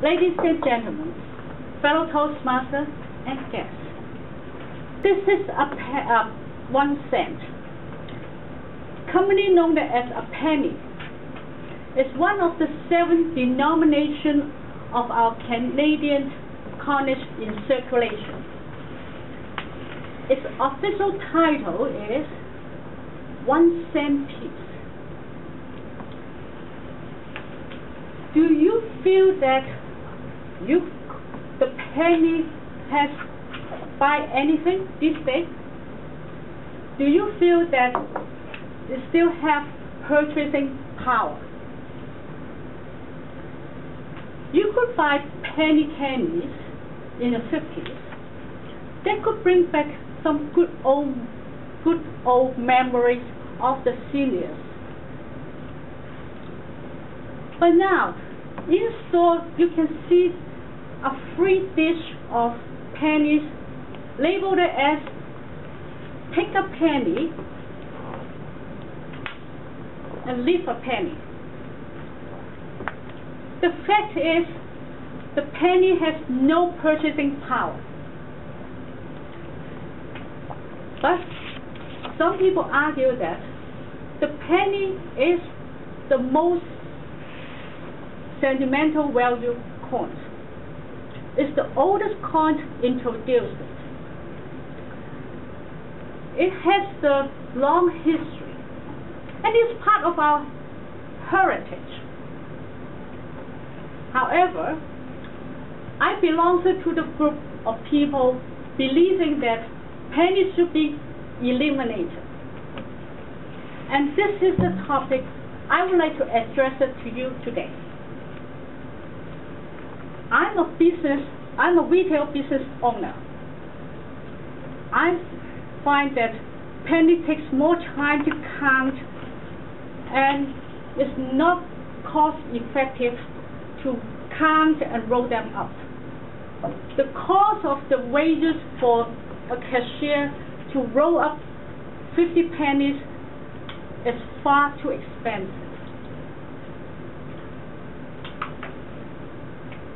Ladies and gentlemen, fellow Toastmasters and guests, this is a 1 cent, commonly known as a penny. It's one of the 7 denominations of our Canadian coinage in circulation. Its official title is 1 cent piece. Do you feel that the penny has buy anything these days? Do you feel that it still have purchasing power? You could buy penny candies in the 50s. That could bring back some good old memories of the seniors. But now, in store, you can see a free dish of pennies labeled as "Take a penny and leave a penny." The fact is, the penny has no purchasing power. But some people argue that the penny is the most sentimental value coin. It's the oldest coin introduced. It has the long history and is part of our heritage. However, I belong to the group of people believing that pennies should be eliminated. And this is the topic I would like to address it to you today. I'm a retail business owner. I find that penny takes more time to count and is not cost effective to count and roll them up. The cost of the wages for a cashier to roll up 50 pennies is far too expensive.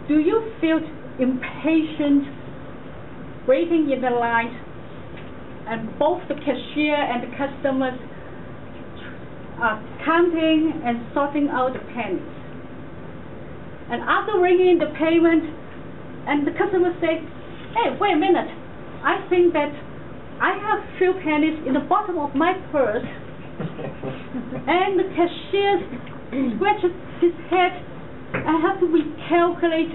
Do you feel impatient waiting in the line and both the cashier and the customers are counting and sorting out the pennies? And after ringing the payment, and the customer say, "Hey, wait a minute, I think that I have few pennies in the bottom of my purse." And the cashier scratches his head. I have to recalculate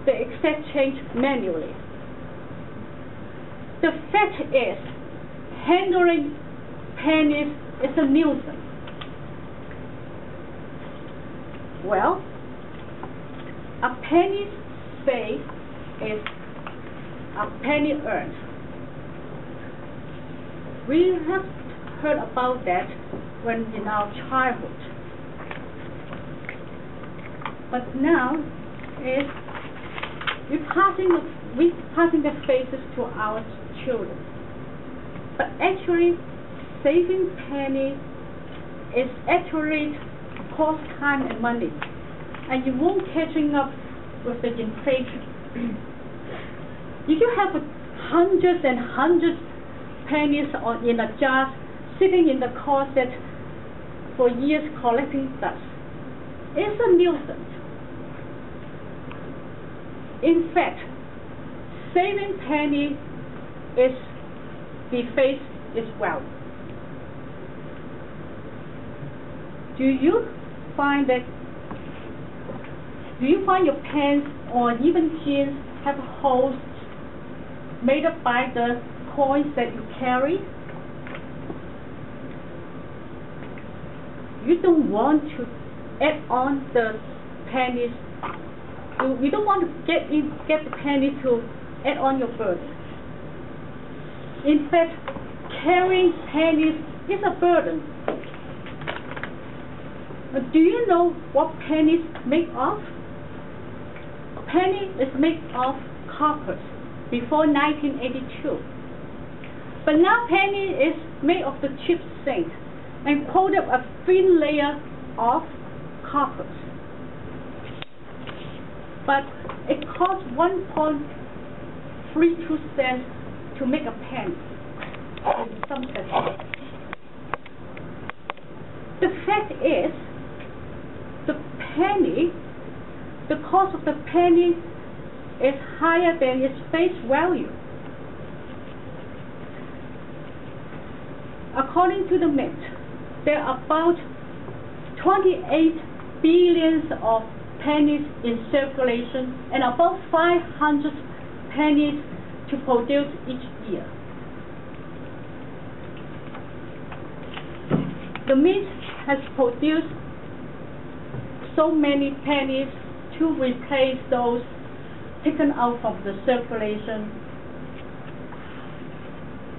the exact change manually. The fact is, handling pennies is a nuisance. Well, a penny saved is a penny earned. We have heard about that when in our childhood. But now we're passing the faces to our children. But actually, saving penny is actually cost time and money, and you won't catching up with the inflation. If you have hundreds and hundreds pennies in a jar sitting in the closet for years collecting dust, it's a nuisance. In fact, saving penny is deface its wealth. Do you find your pants or even jeans have holes made up by the coins that you carry? You don't want to add on the pennies. You don't want to get the penny to add on your burden. In fact, carrying pennies is a burden. But do you know what pennies make of? Penny is made of coppers before 1982. But now penny is made of the cheap zinc and coated a thin layer of coppers. but it costs 1.32 cents to make a penny in some cases. The fact is, the cost of the penny is higher than its face value. According to the Mint, there are about 28 billions of pennies in circulation and about 500 pennies to produce each year. The Mint has produced so many pennies to replace those taken out of the circulation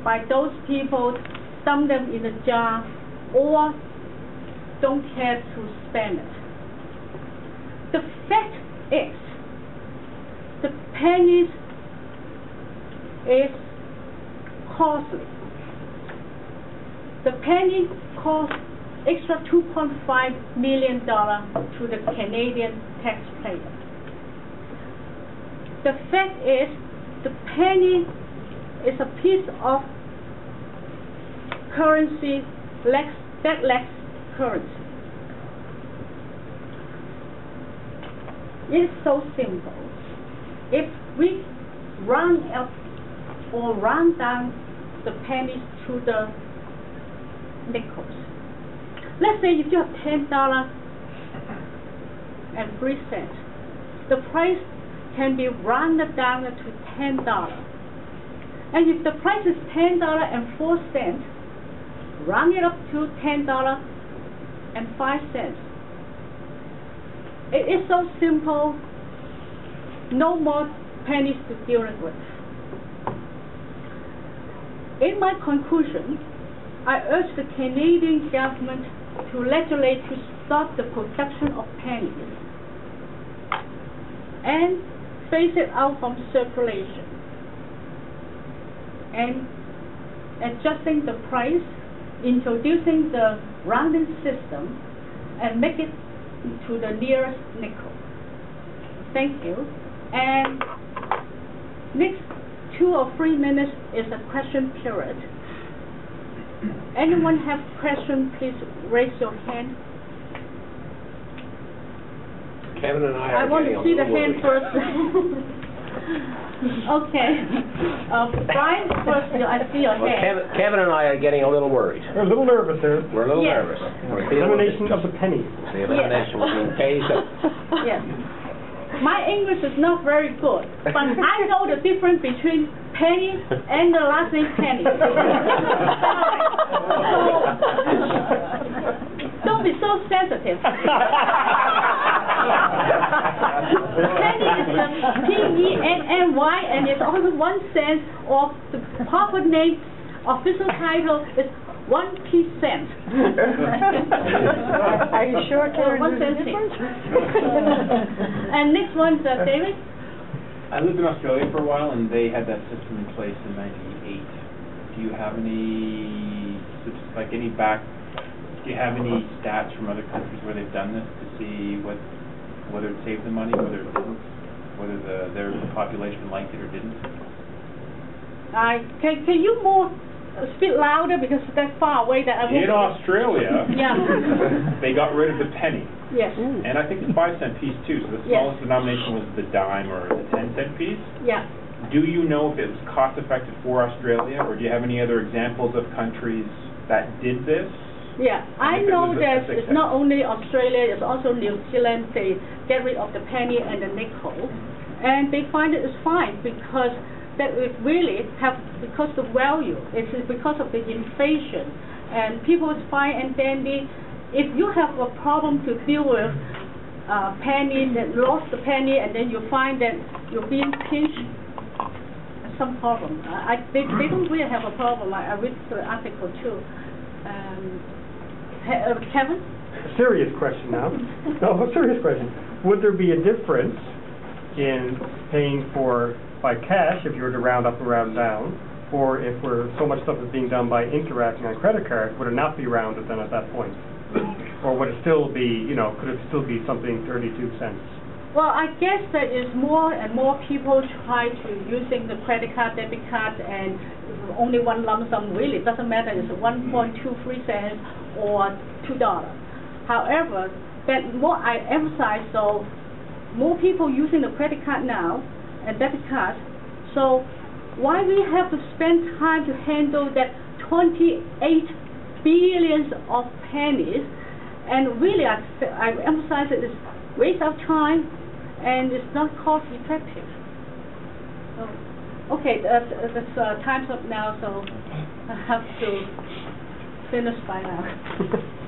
by those people dump them in a jar or don't care to spend it. The fact is, the pennies is costly. The penny costs extra $2.5 million to the Canadian taxpayer. The fact is, the penny is a piece of currency that lacks currency. It's so simple. If we round up or round down the pennies to the nickels, let's say if you have $10.03, the price can be rounded down to $10. And if the price is $10.04, round it up to $10.05. It is so simple, no more pennies to deal with. In my conclusion, I urge the Canadian government to legislate to stop the production of pennies and phase it out from circulation, and adjusting the price, introducing the rounding system, and make it to the nearest nickel. Thank you. And next 2 or 3 minutes is a question period. Anyone have question, please raise your hand. Kevin and I want to see the hand first. Okay. Brian, first, I see your hand. Kevin and I are getting a little worried. We're a little nervous here. We're a little nervous. The elimination of the pennies. The elimination between pennies. Yes. My English is not very good, but I know the difference between penny and the last name Penny. Don't be so sensitive. Penny is the P-E-N-N-Y, and it's also 1 cent, or the proper name, official title is 1 cent. Are you sure, Karen? 1 cent. And next one's David. I lived in Australia for a while, and they had that system in place in '98. Do you have any, do you have any stats from other countries where they've done this to see whether it saved them money, whether it didn't, whether their population liked it or didn't? Can you more speak louder, because that's far away that I won't. In Australia, yeah. They got rid of the penny. Yes. And I think the 5-cent piece too. So the smallest denomination was the dime or the 10-cent piece. Yeah. Do you know if it was cost effective for Australia, or do you have any other examples of countries that did this? Yeah, I know that it's not only Australia, it's also New Zealand. They get rid of the penny and the nickel, and they find it is fine because that it really have, because the value, it's because of the inflation, and people is fine. And then if you have a problem to deal with pennies and lost the penny, and then you find that you're being pinched, some problem. They don't really have a problem. I read the article too. Kevin? A serious question now. No, a serious question. Would there be a difference in paying by cash if you were to round up and round down, or if so much stuff is being done by interacting on credit card, would it not be rounded then at that point? Or would it still be, could it still be something 32 cents? Well, I guess there is more and more people try to using the credit card, debit card, and only one lump sum. Really, it doesn't matter. It's 1.23 cents or $2. However, that more I emphasize, so more people using the credit card now and debit card. So why we have to spend time to handle that 28 billions of pennies? And really, I emphasize that it's waste of time and it's not cost effective. So, okay, time's up now, so I have to finish by now.